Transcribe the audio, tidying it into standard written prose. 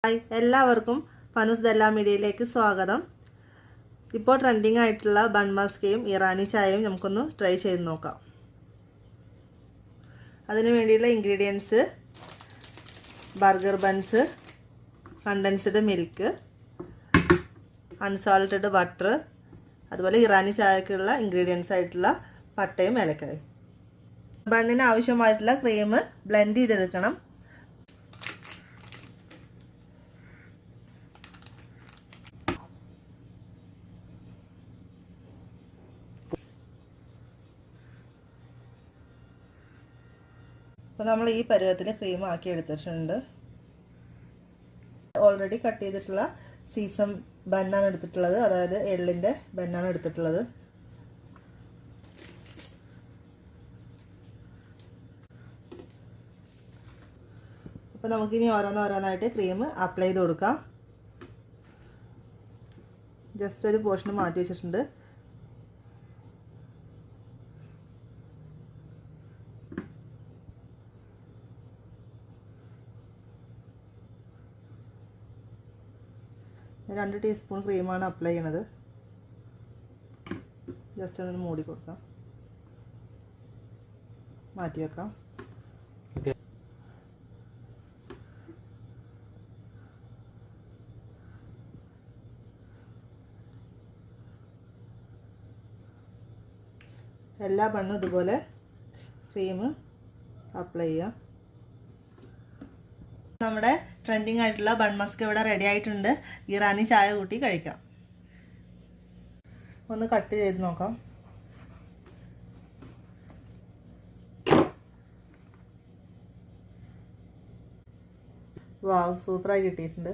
Hi, എല്ലാവർക്കും ഫനൂസ് ദല്ലാ മീഡിയയിലേക്ക് സ്വാഗതം. ഇപ്പോൾ ട്രെൻഡിങ് ആയിട്ടുള്ള ബൺ മസ്കയും ഇറാനി ചായയും നമുക്കൊന്ന് ട്രൈ ചെയ്ത് നോക്കാം. അതിനു വേണ്ടിയുള്ള ingredients: burger buns, condensed milk, unsalted butter, അതുപോലെ ഇറാനി ചായക്കുള്ള ഇൻഗ്രീഡിയൻസ് ആയിട്ടുള്ള പട്ടയും ഏലക്കായും. ബണ്ണിന് ആവശ്യമായിട്ടുള്ള ക്രീം ബ്ലെൻഡ് ചെയ്തെടുക്കണം. അപ്പോൾ നമ്മൾ ഈ പരുവത്തിൽ ക്രീം ആക്കി എടുത്തിട്ടുണ്ട്. ഓൾറെഡി കട്ട് ചെയ്തിട്ടുള്ള സീസം ബന്നാണ് എടുത്തിട്ടുള്ളത്, അതായത് എള്ളിൻ്റെ ബന്നാണ് എടുത്തിട്ടുള്ളത്. അപ്പോൾ നമുക്കിനി ഓരോന്നോരോന്നായിട്ട് ക്രീം അപ്ലൈ ചെയ്ത് കൊടുക്കാം. ജസ്റ്റ് ഒരു പോർഷൻ മാറ്റി വെച്ചിട്ടുണ്ട്. രണ്ട് ടീസ്പൂൺ ക്രീമാണ് അപ്ലൈ ചെയ്യണത്. ജസ്റ്റ് ഒന്ന് മൂടി കൊടുക്കാം, മാറ്റി വെക്കാം. എല്ലാ ബണ്ണും ഇതുപോലെ ക്രീം അപ്ലൈ ചെയ്യാം. നമ്മുടെ ട്രെൻഡിങ് ആയിട്ടുള്ള ബൺ മസ്ക് ഇവിടെ റെഡി ആയിട്ടുണ്ട്. ഇറാനി ചായ കൂട്ടി കഴിക്കാം. ഒന്ന് കട്ട് ചെയ്ത് നോക്കാം. വാവ്, സൂപ്പറായി കിട്ടിയിട്ടുണ്ട്.